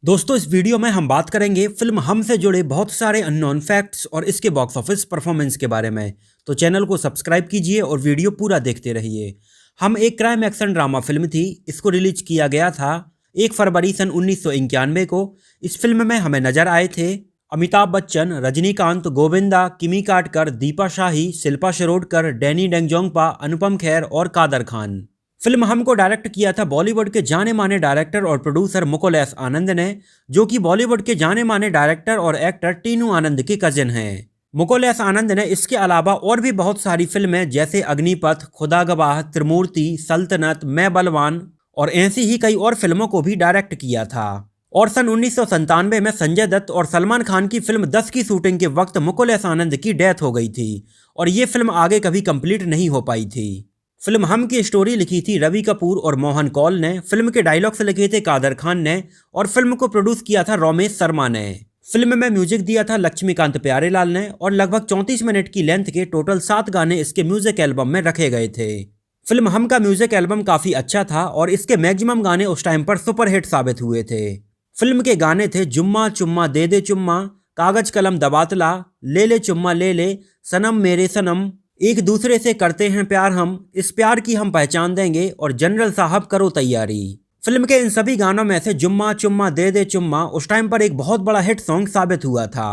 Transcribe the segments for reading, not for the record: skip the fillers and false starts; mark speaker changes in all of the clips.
Speaker 1: दोस्तों, इस वीडियो में हम बात करेंगे फिल्म हम से जुड़े बहुत सारे अननोन फैक्ट्स और इसके बॉक्स ऑफिस परफॉर्मेंस के बारे में। तो चैनल को सब्सक्राइब कीजिए और वीडियो पूरा देखते रहिए। हम एक क्राइम एक्शन ड्रामा फिल्म थी। इसको रिलीज किया गया था 1 फरवरी सन 1991 को। इस फिल्म में हमें नजर आए थे अमिताभ बच्चन, रजनीकांत, गोविंदा, किमी काटकर, दीपा शाही, शिल्पा शिरोडकर, डैनी डेंगजोंगपा, अनुपम खेर और कादर खान। फिल्म हमको डायरेक्ट किया था बॉलीवुड के जाने माने डायरेक्टर और प्रोड्यूसर मुकुल एस आनंद ने, जो कि बॉलीवुड के जाने माने डायरेक्टर और एक्टर टीनू आनंद के कजिन हैं। मुकुल एस आनंद ने इसके अलावा और भी बहुत सारी फिल्में जैसे अग्निपथ, खुदा गवाह, त्रिमूर्ति, सल्तनत, मैं बलवान और ऐसी ही कई और फिल्मों को भी डायरेक्ट किया था। और सन 1997 में संजय दत्त और सलमान खान की फिल्म 10 की शूटिंग के वक्त मुकुल एस आनंद की डेथ हो गई थी और ये फिल्म आगे कभी कंप्लीट नहीं हो पाई थी। फिल्म हम की स्टोरी लिखी थी रवि कपूर और मोहन कौल ने, फिल्म के डायलॉग्स लिखे थे कादर खान ने और फिल्म को प्रोड्यूस किया था रोमेश शर्मा ने। फिल्म में म्यूजिक दिया था लक्ष्मीकांत प्यारेलाल ने और लगभग 34 मिनट की लेंथ के टोटल 7 गाने इसके म्यूजिक एल्बम में रखे गए थे। फिल्म हम का म्यूजिक एल्बम काफी अच्छा था और इसके मैक्सिमम गाने उस टाइम पर सुपरहिट साबित हुए थे। फिल्म के गाने थे जुम्मा चुम्मा दे दे चुम्मा, कागज कलम दबातला, ले ले चुम्मा ले ले, सनम मेरे सनम, एक दूसरे से करते हैं प्यार हम, इस प्यार की हम पहचान देंगे और जनरल साहब करो तैयारी। फिल्म के इन सभी गानों में से जुम्मा चुम्मा दे दे चुम्मा उस टाइम पर एक बहुत बड़ा हिट सॉन्ग साबित हुआ था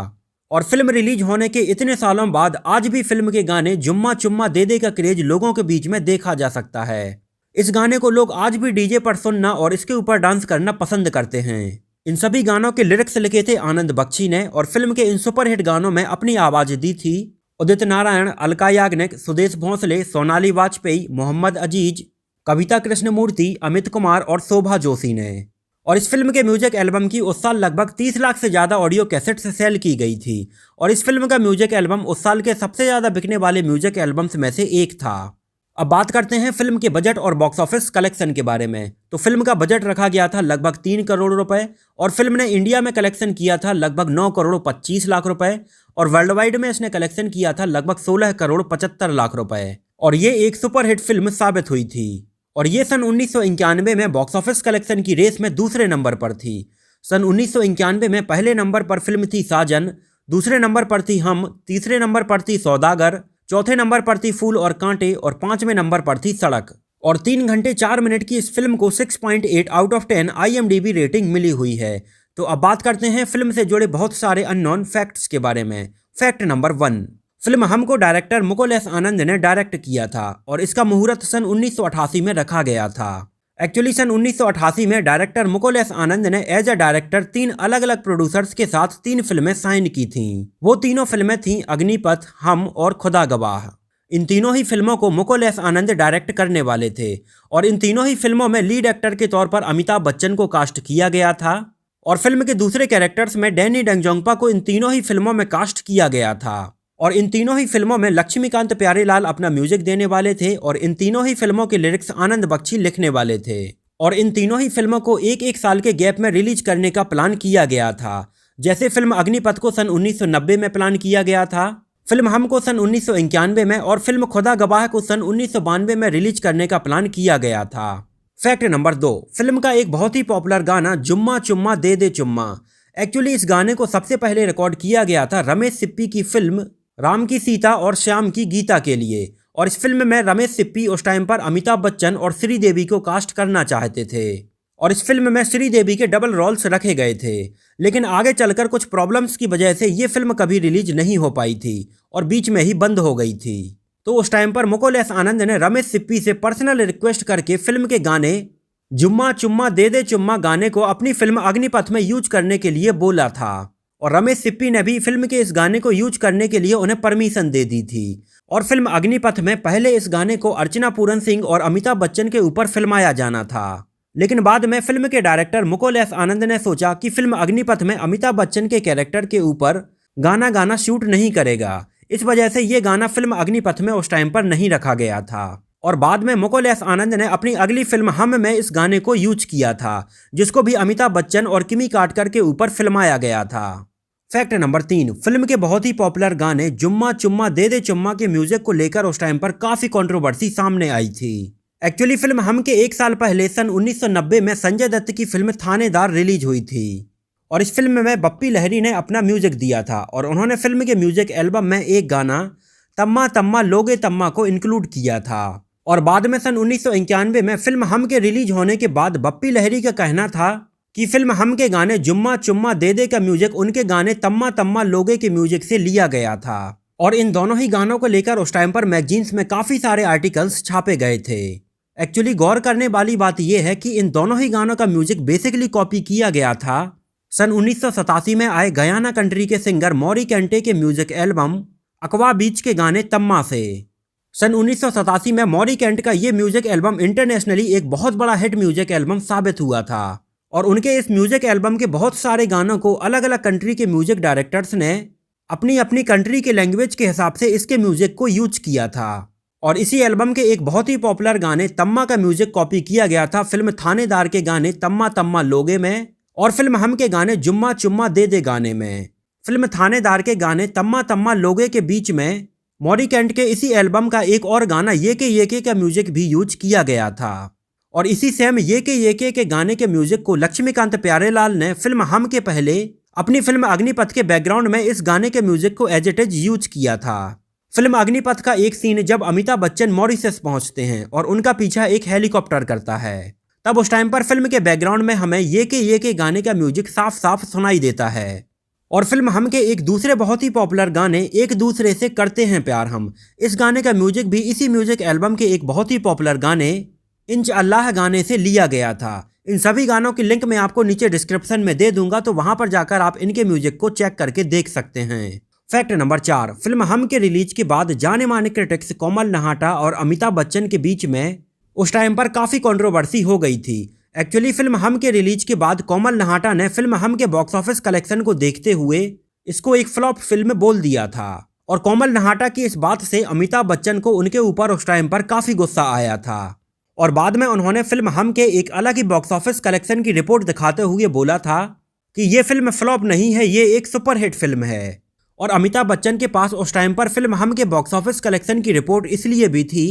Speaker 1: और फिल्म रिलीज होने के इतने सालों बाद आज भी फिल्म के गाने जुम्मा चुम्मा दे दे का क्रेज लोगों के बीच में देखा जा सकता है। इस गाने को लोग आज भी डीजे पर सुनना और इसके ऊपर डांस करना पसंद करते हैं। इन सभी गानों के लिरिक्स लिखे थे आनंद बख्शी ने और फिल्म के इन सुपरहिट गानों में अपनी आवाज दी थी उदित नारायण, अलका याग्निक, सुदेश भोंसले, सोनाली वाजपेयी, मोहम्मद अजीज, कविता कृष्णमूर्ति, अमित कुमार और शोभा जोशी ने। और इस फिल्म के म्यूजिक एल्बम की उस साल लगभग 30 लाख से ज़्यादा ऑडियो कैसेट्स सेल की गई थी और इस फिल्म का म्यूजिक एल्बम उस साल के सबसे ज़्यादा बिकने वाले म्यूजिक एल्बम्स में से एक था। अब बात करते हैं फिल्म के बजट और बॉक्स ऑफिस कलेक्शन के बारे में। तो फिल्म का बजट रखा गया था लगभग 3 करोड़ रुपए और फिल्म ने इंडिया में कलेक्शन किया था लगभग 9 करोड़ 25 लाख रुपए और वर्ल्ड वाइड में इसने कलेक्शन किया था लगभग 16 करोड़ 75 लाख रुपए और ये एक सुपरहिट फिल्म साबित हुई थी। और ये सन 1991 में बॉक्स ऑफिस कलेक्शन की रेस में दूसरे नंबर पर थी। सन 1991 में पहले नंबर पर फिल्म थी साजन, दूसरे नंबर पर थी हम, तीसरे नंबर पर थी सौदागर, चौथे नंबर पर थी फूल और कांटे और 5वें नंबर पर थी सड़क। और 3 घंटे 4 मिनट की इस फिल्म को 6.8 आउट ऑफ 10 IMDb रेटिंग मिली हुई है। तो अब बात करते हैं फिल्म से जुड़े बहुत सारे अननोन फैक्ट्स के बारे में। फैक्ट नंबर 1, फिल्म हमको डायरेक्टर मुकुल एस आनंद ने डायरेक्ट किया था और इसका मुहूर्त सन 1988 में रखा गया था। एक्चुअली सन 1988 में डायरेक्टर मुकुल एस आनंद ने एज अ डायरेक्टर 3 अलग अलग प्रोड्यूसर्स के साथ 3 फिल्में साइन की थीं। वो तीनों फिल्में थीं अग्निपथ, हम और खुदा गवाह। इन तीनों ही फिल्मों को मुकुल एस आनंद डायरेक्ट करने वाले थे और इन तीनों ही फिल्मों में लीड एक्टर के तौर पर अमिताभ बच्चन को कास्ट किया गया था और फिल्म के दूसरे कैरेक्टर्स में डैनी डेंगजोंगपा को इन तीनों ही फिल्मों में कास्ट किया गया था और इन तीनों ही फिल्मों में लक्ष्मीकांत प्यारेलाल अपना म्यूजिक देने वाले थे और इन तीनों ही फिल्मों के लिरिक्स आनंद बख्शी लिखने वाले थे और इन तीनों ही फिल्मों को एक साल के गैप में रिलीज करने का प्लान किया गया था। जैसे फिल्म अग्निपथ को सन 1990 में प्लान किया गया था, फिल्म हमको सन 1991 में और फिल्म खुदा गवाह को सन 1992 में रिलीज करने का प्लान किया गया था। फैक्ट नंबर 2, फिल्म का एक बहुत ही पॉपुलर गाना जुम्मा चुम्मा दे दे चुम्मा। एक्चुअली इस गाने को सबसे पहले रिकॉर्ड किया गया था रमेश सिप्पी की फिल्म राम की सीता और श्याम की गीता के लिए और इस फिल्म में रमेश सिप्पी उस टाइम पर अमिताभ बच्चन और श्रीदेवी को कास्ट करना चाहते थे और इस फिल्म में श्रीदेवी के डबल रोल्स रखे गए थे, लेकिन आगे चलकर कुछ प्रॉब्लम्स की वजह से ये फिल्म कभी रिलीज नहीं हो पाई थी और बीच में ही बंद हो गई थी। तो उस टाइम पर मुकुल एस आनंद ने रमेश सिप्पी से पर्सनल रिक्वेस्ट करके फिल्म के गाने जुम्मा चुम्मा दे दे चुम्मा गाने को अपनी फिल्म अग्निपथ में यूज करने के लिए बोला था और रमेश सिप्पी ने भी फिल्म के इस गाने को यूज करने के लिए उन्हें परमिशन दे दी थी और फिल्म अग्निपथ में पहले इस गाने को अर्चना पूरन सिंह और अमिताभ बच्चन के ऊपर फिल्माया जाना था, लेकिन बाद में फिल्म के डायरेक्टर मुकुल एस आनंद ने सोचा कि फिल्म अग्निपथ में अमिताभ बच्चन के कैरेक्टर के ऊपर गाना शूट नहीं करेगा, इस वजह से ये गाना फिल्म अग्निपथ में उस टाइम पर नहीं रखा गया था और बाद में मुकुल एस आनंद ने अपनी अगली फिल्म हम में इस गाने को यूज किया था, जिसको भी अमिताभ बच्चन और किमी काटकर के ऊपर फिल्माया गया था। फैक्ट नंबर 3, फिल्म के बहुत ही पॉपुलर गाने जुम्मा चुम्मा दे दे चुम्मा के म्यूजिक को लेकर उस टाइम पर काफी कंट्रोवर्सी सामने आई थी। एक्चुअली फिल्म हम के 1 साल पहले सन 1990 में संजय दत्त की फिल्म थानेदार रिलीज हुई थी और इस फिल्म में बप्पी लहरी ने अपना म्यूजिक दिया था और उन्होंने फिल्म के म्यूजिक एल्बम में एक गाना तम्मा तम्मा लोगे तम्मा को इंक्लूड किया था। और बाद में सन 1991 में फिल्म हम के रिलीज होने के बाद बप्पी लहरी का कहना था कि फिल्म हम के गाने जुम्मा चुम्मा दे दे का म्यूजिक उनके गाने तम्मा तम्मा लोगे के म्यूजिक से लिया गया था। और इन दोनों ही गानों को लेकर उस टाइम पर मैगजीन्स में काफी सारे आर्टिकल्स छापे गए थे। एक्चुअली गौर करने वाली बात यह है कि इन दोनों ही गानों का म्यूजिक बेसिकली कॉपी किया गया था सन 1987 में आए गयाना कंट्री के सिंगर मौरी कैंटे के म्यूजिक एल्बम अकवा बीच के गाने तम्मा से। सन 1987 में मौरी कैंट का ये म्यूजिक एल्बम इंटरनेशनली एक बहुत बड़ा हिट म्यूजिक एल्बम साबित हुआ था और उनके इस म्यूजिक एल्बम के बहुत सारे गानों को अलग अलग कंट्री के म्यूजिक डायरेक्टर्स ने अपनी अपनी कंट्री के लैंग्वेज के हिसाब से इसके म्यूजिक को यूज किया था। और इसी एल्बम के एक बहुत ही पॉपुलर गाने तम्मा का म्यूजिक कॉपी किया गया था फिल्म थानेदार के गाने तम्मा तम्मा लोगे में और फिल्म हम के गाने जुम्मा चुम्मा दे दे गाने में। फिल्म थानेदार के गाने तम्मा तम्मा लोगे के बीच में मौरी कैंट के इसी एल्बम का एक और गाना ये के का म्यूजिक भी यूज किया गया था। और इसी सेम ये के गाने के म्यूजिक को लक्ष्मीकांत प्यारेलाल ने फिल्म हम के पहले अपनी फिल्म अग्निपथ के बैकग्राउंड में इस गाने के म्यूजिक को एज इट इज यूज किया था। फिल्म अग्निपथ का एक सीन जब अमिताभ बच्चन मॉरिशस पहुंचते हैं और उनका पीछा एक हेलीकॉप्टर करता है, तब उस टाइम पर फिल्म के बैकग्राउंड में हमें ये के गाने का म्यूजिक साफ साफ सुनाई देता है। और फिल्म हम के एक दूसरे बहुत ही पॉपुलर गाने एक दूसरे से करते हैं प्यार हम, इस गाने का म्यूजिक भी इसी म्यूजिक एल्बम के एक बहुत ही पॉपुलर गाने इंच अल्लाह गाने से लिया गया था। इन सभी गानों की लिंक मैं आपको नीचे डिस्क्रिप्शन में दे दूंगा, तो वहां पर जाकर आप इनके म्यूजिक को चेक करके देख सकते हैं। फैक्ट नंबर 4, फिल्म हम के रिलीज के बाद जाने माने क्रिटिक्स कोमल नहाटा और अमिताभ बच्चन के बीच में उस टाइम पर काफी कंट्रोवर्सी हो गई थी। एक्चुअली फिल्म हम के रिलीज के बाद कोमल नहाटा ने फिल्म हम के बॉक्स ऑफिस कलेक्शन को देखते हुए इसको एक फ्लॉप फिल्म बोल दिया था और कोमल नहाटा की इस बात से अमिताभ बच्चन को उनके ऊपर उस टाइम पर काफी गुस्सा आया था और बाद में उन्होंने फिल्म हम के एक अलग ही बॉक्स ऑफिस कलेक्शन की रिपोर्ट दिखाते हुए बोला था कि ये फिल्म फ्लॉप नहीं है, ये एक सुपरहिट फिल्म है। और अमिताभ बच्चन के पास उस टाइम पर फिल्म हम के बॉक्स ऑफिस कलेक्शन की रिपोर्ट इसलिए भी थी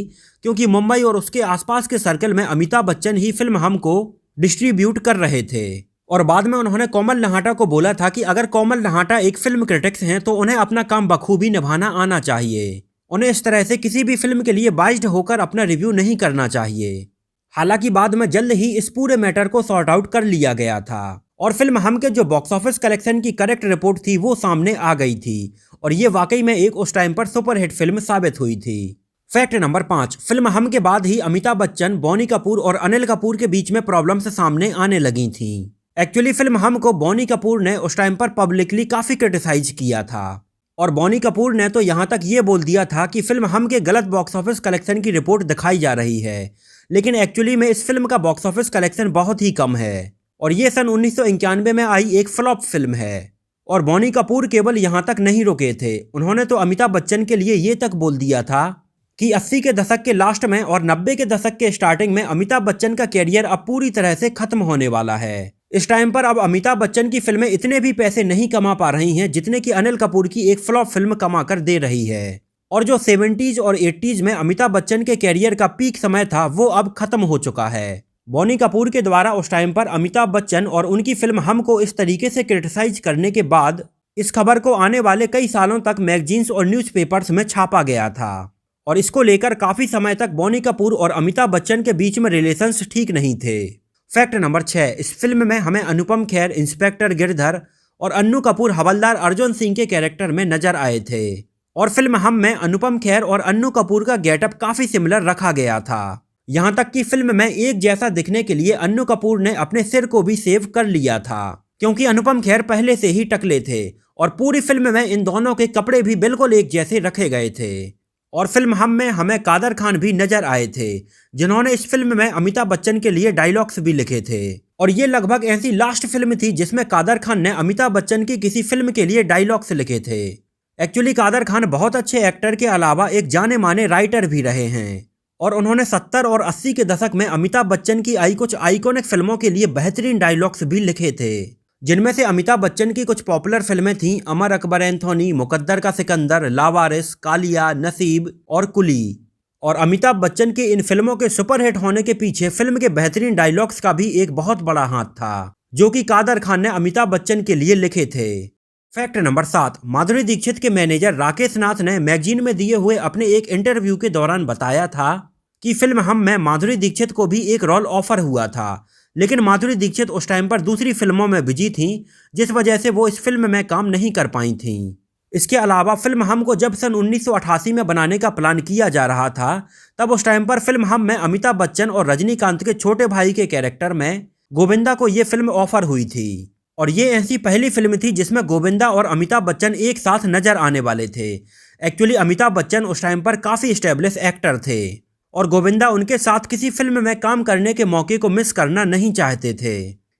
Speaker 1: क्योंकि मुंबई और उसके आसपास के सर्कल में अमिताभ बच्चन ही फिल्म हम को डिस्ट्रीब्यूट कर रहे थे। और बाद में उन्होंने कोमल नहाटा को बोला था कि अगर कोमल नहाटा एक फिल्म क्रिटिक्स हैं तो उन्हें अपना काम बखूबी निभाना आना चाहिए, उन्हें इस तरह से किसी भी फिल्म के लिए बाइज्ड होकर अपना रिव्यू नहीं करना चाहिए। हालांकि बाद में जल्द ही इस पूरे मैटर को सॉर्ट आउट कर लिया गया था और फिल्म हम के जो बॉक्स ऑफिस कलेक्शन की करेक्ट रिपोर्ट थी वो सामने आ गई थी और ये वाकई में एक उस टाइम पर सुपरहिट फिल्म साबित हुई थी। फैक्ट नंबर 5, फिल्म हम के बाद ही अमिताभ बच्चन, बॉनी कपूर और अनिल कपूर के बीच में प्रॉब्लम्स सामने आने लगी थी। एक्चुअली फिल्म हम को बॉनी कपूर ने उस टाइम पर पब्लिकली काफी क्रिटिसाइज किया था और बॉनी कपूर ने तो यहाँ तक ये बोल दिया था कि फिल्म हम के गलत बॉक्स ऑफिस कलेक्शन की रिपोर्ट दिखाई जा रही है, लेकिन एक्चुअली में इस फिल्म का बॉक्स ऑफिस कलेक्शन बहुत ही कम है और ये सन 1991 में आई एक फ्लॉप फिल्म है। और बॉनी कपूर केवल यहाँ तक नहीं रुके थे, उन्होंने तो अमिताभ बच्चन के लिए ये तक बोल दिया था कि 80 के दशक के लास्ट में और 90 के दशक के स्टार्टिंग में अमिताभ बच्चन का कैरियर अब पूरी तरह से खत्म होने वाला है। इस टाइम पर अब अमिताभ बच्चन की फिल्में इतने भी पैसे नहीं कमा पा रही हैं जितने कि अनिल कपूर की एक फ्लॉप फिल्म कमा कर दे रही है। और जो 70s और 80s में अमिताभ बच्चन के कैरियर का पीक समय था वो अब खत्म हो चुका है। बॉनी कपूर के द्वारा उस टाइम पर अमिताभ बच्चन और उनकी फिल्म हम को इस तरीके से क्रिटिसाइज करने के बाद इस खबर को आने वाले कई सालों तक मैगजीन्स और न्यूज़पेपर्स में छापा गया था और इसको लेकर काफी समय तक बॉनी कपूर और अमिताभ बच्चन के बीच में रिलेशंस ठीक नहीं थे। फैक्ट नंबर 6, इस फिल्म में हमें अनुपम खेर इंस्पेक्टर गिरधर और अन्नू कपूर हवलदार अर्जुन सिंह के कैरेक्टर में नजर आए थे और फिल्म हम में अनुपम खेर और अन्नू कपूर का गेटअप काफी सिमिलर रखा गया था। यहाँ तक कि फिल्म में एक जैसा दिखने के लिए अन्नू कपूर ने अपने सिर को भी सेव कर लिया था क्योंकि अनुपम खेर पहले से ही टकले थे और पूरी फिल्म में इन दोनों के कपड़े भी बिल्कुल एक जैसे रखे गए थे। और फिल्म हम में हमें कादर खान भी नजर आए थे जिन्होंने इस फिल्म में अमिताभ बच्चन के लिए डायलॉग्स भी लिखे थे और ये लगभग ऐसी लास्ट फिल्म थी जिसमें कादर खान ने अमिताभ बच्चन की किसी फिल्म के लिए डायलॉग्स लिखे थे। एक्चुअली कादर खान बहुत अच्छे एक्टर के अलावा एक जाने माने राइटर भी रहे हैं और उन्होंने 70 और 80 के दशक में अमिताभ बच्चन की आई कुछ आइकॉनिक फिल्मों के लिए बेहतरीन डायलॉग्स भी लिखे थे, जिनमें से अमिताभ बच्चन की कुछ पॉपुलर फिल्में थीं अमर अकबर एंथोनी, मुकद्दर का सिकंदर, लावारिस, कालिया, नसीब और कुली। और अमिताभ बच्चन की इन फिल्मों के सुपरहिट होने के पीछे फिल्म के बेहतरीन डायलॉग्स का भी एक बहुत बड़ा हाथ था। जो कि कादर खान ने अमिताभ बच्चन के लिए लिखे थे। फैक्ट नंबर 7, माधुरी दीक्षित के मैनेजर राकेश नाथ ने मैगजीन में दिए हुए अपने एक इंटरव्यू के दौरान बताया था कि फिल्म हम में माधुरी दीक्षित को भी एक रोल ऑफर हुआ था, लेकिन माधुरी दीक्षित उस टाइम पर दूसरी फिल्मों में बिजी थीं, जिस वजह से वो इस फिल्म में काम नहीं कर पाई थीं। इसके अलावा फिल्म हम को जब सन 1988 में बनाने का प्लान किया जा रहा था, तब उस टाइम पर फिल्म हम में अमिताभ बच्चन और रजनीकांत के छोटे भाई के कैरेक्टर में गोविंदा को ये फिल्म ऑफर हुई थी। और ये ऐसी पहली फिल्म थी जिसमें गोविंदा और अमिताभ बच्चन एक साथ नजर आने वाले थे। एक्चुअली अमिताभ बच्चन उस टाइम पर काफ़ी स्टेब्लिश एक्टर थे और गोविंदा उनके साथ किसी फिल्म में काम करने के मौके को मिस करना नहीं चाहते थे,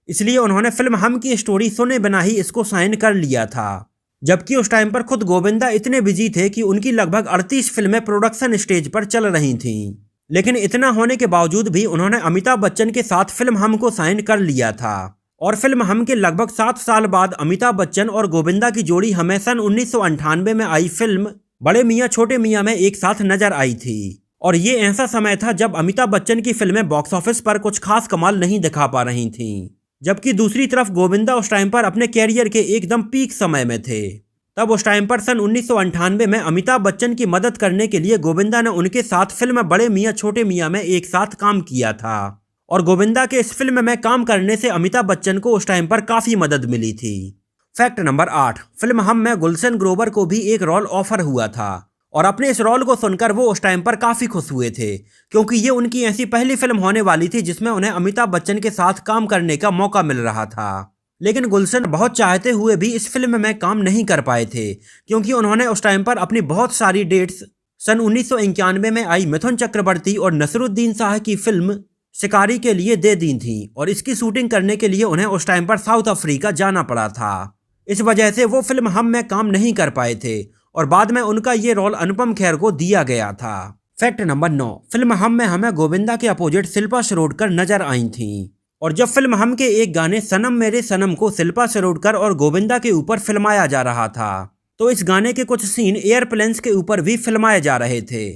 Speaker 1: इसलिए उन्होंने फिल्म हम की स्टोरी सुने बिना ही इसको साइन कर लिया था। जबकि उस टाइम पर खुद गोविंदा इतने बिजी थे कि उनकी लगभग 38 फिल्में प्रोडक्शन स्टेज पर चल रही थीं, लेकिन इतना होने के बावजूद भी उन्होंने अमिताभ बच्चन के साथ फिल्म हम को साइन कर लिया था। और फिल्म हम के लगभग 7 साल बाद अमिताभ बच्चन और गोविंदा की जोड़ी हमें सन 1998 में आई फिल्म बड़े मियाँ छोटे मियाँ में एक साथ नजर आई थी। और ये ऐसा समय था जब अमिताभ बच्चन की फिल्में बॉक्स ऑफिस पर कुछ खास कमाल नहीं दिखा पा रही थीं, जबकि दूसरी तरफ गोविंदा उस टाइम पर अपने कैरियर के एकदम पीक समय में थे। तब उस टाइम पर सन 1998 में अमिताभ बच्चन की मदद करने के लिए गोविंदा ने उनके साथ फिल्म बड़े मियाँ छोटे मियाँ में एक साथ काम किया था। और गोविंदा के इस फिल्म में काम करने से अमिताभ बच्चन को उस टाइम पर काफ़ी मदद मिली थी। फैक्ट नंबर 8, फिल्म हम में गुलशन ग्रोवर को भी एक रोल ऑफर हुआ था और अपने इस रोल को सुनकर वो उस टाइम पर काफ़ी खुश हुए थे, क्योंकि ये उनकी ऐसी पहली फिल्म होने वाली थी जिसमें उन्हें अमिताभ बच्चन के साथ काम करने का मौका मिल रहा था। लेकिन गुलशन बहुत चाहते हुए भी इस फिल्म में काम नहीं कर पाए थे, क्योंकि उन्होंने उस टाइम पर अपनी बहुत सारी डेट्स सन 1991 में आई मिथुन चक्रवर्ती और नसरुद्दीन शाह की फिल्म शिकारी के लिए दे दी थी और इसकी शूटिंग करने के लिए उन्हें उस टाइम पर साउथ अफ्रीका जाना पड़ा था। इस वजह से वो फिल्म हम में काम नहीं कर पाए थे और बाद में उनका ये रोल अनुपम खेर को दिया गया था। फैक्ट नंबर 9, फिल्म हम में हमें गोविंदा के अपोजिट शिल्पा शिरोडकर नजर आई थी। और जब फिल्म हम के एक गाने सनम मेरे सनम को शिल्पा शिरोडकर और गोविंदा के ऊपर फिल्माया जा रहा था, तो इस गाने के कुछ सीन एयरप्लेन्स के ऊपर भी फिल्माए जा रहे थे।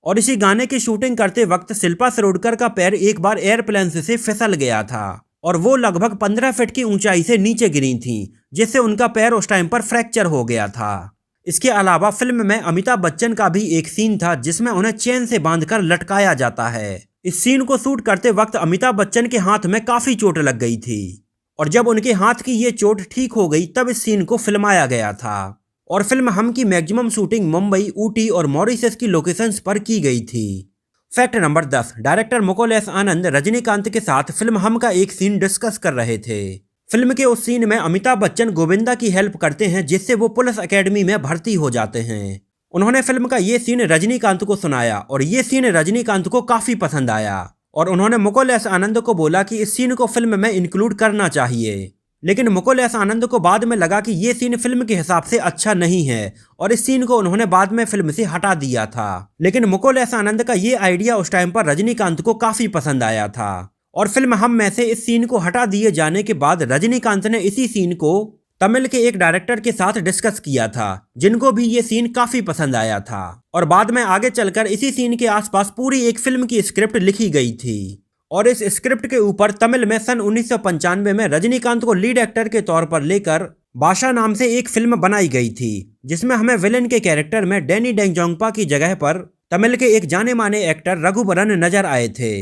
Speaker 1: और इसी गाने की शूटिंग करते वक्त शिल्पा शिरोडकर का पैर एक बार एयरप्लेन्स से फिसल गया था और वो लगभग 15 फीट की ऊंचाई से नीचे गिरी थी, जिससे उनका पैर उस टाइम पर फ्रैक्चर हो गया था। इसके अलावा फिल्म में अमिताभ बच्चन का भी एक सीन था जिसमें उन्हें चेन से बांधकर लटकाया जाता है। इस सीन को शूट करते वक्त अमिताभ बच्चन के हाथ में काफी चोट लग गई थी और जब उनके हाथ की ये चोट ठीक हो गई तब इस सीन को फिल्माया गया था। और फिल्म हम की मैक्सिमम शूटिंग मुंबई, ऊटी और मॉरिशस की लोकेशंस पर की गई थी। Fact number 10, director Mukul S Anand Rajinikanth के साथ फिल्म हम का एक सीन डिस्कस कर रहे थे। फिल्म के उस सीन में अमिताभ बच्चन गोविंदा की हेल्प करते हैं जिससे वो पुलिस एकेडमी में भर्ती हो जाते हैं। उन्होंने फिल्म का ये सीन रजनीकांत को सुनाया और ये सीन रजनीकांत को काफ़ी पसंद आया और उन्होंने मुकुल एस आनंद को बोला कि इस सीन को फिल्म में इंक्लूड करना चाहिए। लेकिन मुकुल एस आनंद को बाद में लगा कि ये सीन फिल्म के हिसाब से अच्छा नहीं है और इस सीन को उन्होंने बाद में फिल्म से हटा दिया था। लेकिन मुकुल एस आनंद का ये आइडिया उस टाइम पर रजनीकांत को काफ़ी पसंद आया था और फिल्म हम में से इस सीन को हटा दिए जाने के बाद रजनीकांत ने इसी सीन को तमिल के एक डायरेक्टर के साथ डिस्कस किया था, जिनको भी ये सीन काफी पसंद आया था और बाद में आगे चलकर इसी सीन के आसपास पूरी एक फिल्म की स्क्रिप्ट लिखी गई थी। और इस स्क्रिप्ट के ऊपर तमिल में सन 1995 में रजनीकांत को लीड एक्टर के तौर पर लेकर बादशाह नाम से एक फिल्म बनाई गई थी, जिसमें हमें विलेन के कैरेक्टर में डैनी डेंगजोंगपा की जगह पर तमिल के एक जाने माने एक्टर रघुवरन नजर आए थे।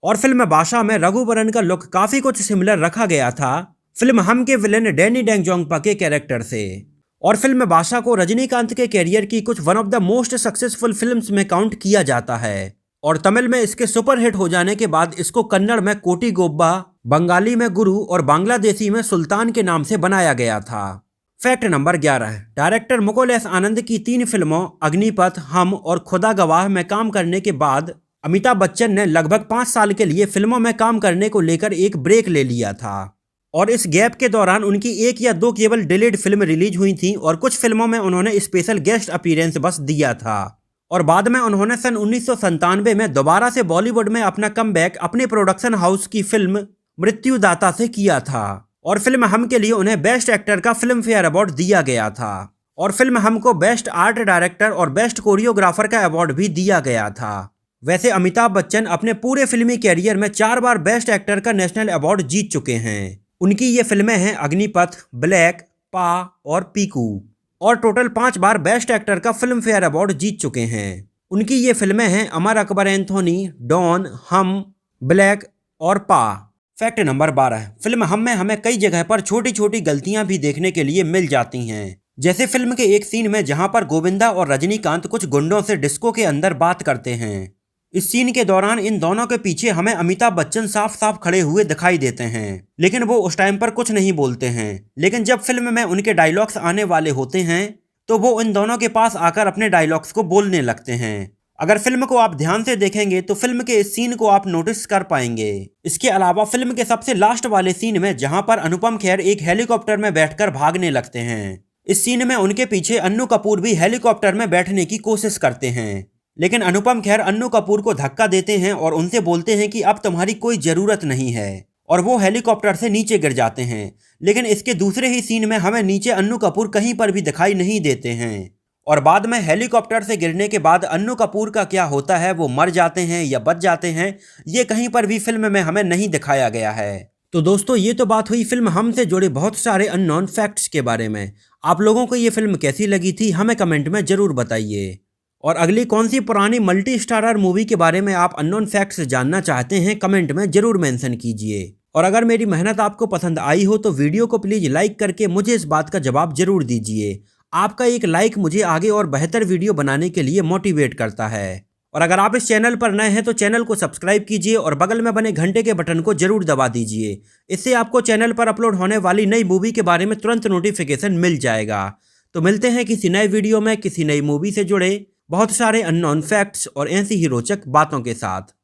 Speaker 1: और फिल्म बादशाह में रघुवरन का लुक काफी कुछ सिमिलर रखा गया था फिल्म हम के विलेन डैनी डेंगजोंगपा के कैरेक्टर से। और फिल्म बादशाह को रजनीकांत के कैरियर की कुछ one of the most successful films में काउंट किया जाता है और तमिल में इसके सुपरहिट हो जाने के बाद इसको कन्नड़ में कोटी गोब्बा, बंगाली में गुरु और बांग्लादेशी में सुल्तान के नाम से बनाया गया था। Fact number 11, director Mukul S Anand की 3 फिल्मों अग्निपथ, हम और खुदा गवाह में काम करने के बाद अमिताभ बच्चन ने लगभग 5 साल के लिए फिल्मों में काम करने को लेकर एक ब्रेक ले लिया था और इस गैप के दौरान उनकी 1 या 2 केवल डिलेड फिल्म रिलीज हुई थी और कुछ फिल्मों में उन्होंने स्पेशल गेस्ट अपीयरेंस बस दिया था। और बाद में उन्होंने सन 1997 में दोबारा से बॉलीवुड में अपना कमबैक अपने प्रोडक्शन हाउस की फिल्म मृत्युदाता से किया था और फिल्म हम के लिए उन्हें बेस्ट एक्टर का फिल्म फेयर अवार्ड दिया गया था और फिल्म हम को बेस्ट आर्ट डायरेक्टर और बेस्ट कोरियोग्राफर का अवार्ड भी दिया गया था। वैसे अमिताभ बच्चन अपने पूरे फिल्मी कैरियर में 4 बार बेस्ट एक्टर का नेशनल अवार्ड जीत चुके हैं। उनकी ये फिल्में हैं अग्निपथ, ब्लैक, पा और पीकू, और टोटल 5 बार बेस्ट एक्टर का फिल्म फेयर अवार्ड जीत चुके हैं। उनकी ये फिल्में हैं अमर अकबर एंथोनी, डॉन, हम, ब्लैक और पा। फैक्ट नंबर 12, फिल्म हम में हमें कई जगह पर छोटी छोटी गलतियां भी देखने के लिए मिल जाती हैं। जैसे फिल्म के एक सीन में जहां पर गोविंदा और रजनीकांत कुछ गुंडों से डिस्को के अंदर बात करते हैं। इस सीन के दौरान इन दोनों के पीछे हमें अमिताभ बच्चन साफ साफ खड़े हुए दिखाई देते हैं, लेकिन वो उस टाइम पर कुछ नहीं बोलते हैं। लेकिन जब फिल्म में उनके डायलॉग्स आने वाले होते हैं तो वो इन दोनों के पास आकर अपने डायलॉग्स को बोलने लगते हैं। अगर फिल्म को आप ध्यान से देखेंगे तो फिल्म के इस सीन को आप नोटिस कर पाएंगे। इसके अलावा फिल्म के सबसे लास्ट वाले सीन में जहां पर अनुपम खेर एक हेलीकॉप्टर में बैठकर भागने लगते हैं, इस सीन में उनके पीछे अन्नू कपूर भी हेलीकॉप्टर में बैठने की कोशिश करते हैं, लेकिन अनुपम खेर अन्नू कपूर को धक्का देते हैं और उनसे बोलते हैं कि अब तुम्हारी कोई ज़रूरत नहीं है, और वो हेलीकॉप्टर से नीचे गिर जाते हैं। लेकिन इसके दूसरे ही सीन में हमें नीचे अन्नू कपूर कहीं पर भी दिखाई नहीं देते हैं, और बाद में हेलीकॉप्टर से गिरने के बाद अन्नू कपूर का क्या होता है, वो मर जाते हैं या बच जाते हैं, ये कहीं पर भी फिल्म में हमें नहीं दिखाया गया है। तो दोस्तों, ये तो बात हुई फिल्म हम से जुड़े बहुत सारे अननोन फैक्ट्स के बारे में। आप लोगों को ये फिल्म कैसी लगी थी हमें कमेंट में ज़रूर बताइए। और अगली कौन सी पुरानी मल्टी स्टारर मूवी के बारे में आप अननोन फैक्ट्स जानना चाहते हैं कमेंट में ज़रूर मेंशन कीजिए। और अगर मेरी मेहनत आपको पसंद आई हो तो वीडियो को प्लीज़ लाइक करके मुझे इस बात का जवाब ज़रूर दीजिए। आपका एक लाइक मुझे आगे और बेहतर वीडियो बनाने के लिए मोटिवेट करता है। और अगर आप इस चैनल पर नए हैं तो चैनल को सब्सक्राइब कीजिए और बगल में बने घंटे के बटन को जरूर दबा दीजिए। इससे आपको चैनल पर अपलोड होने वाली नई मूवी के बारे में तुरंत नोटिफिकेशन मिल जाएगा। तो मिलते हैं किसी नए वीडियो में किसी नई मूवी से जुड़े बहुत सारे अननोन फैक्ट्स और ऐसी ही रोचक बातों के साथ।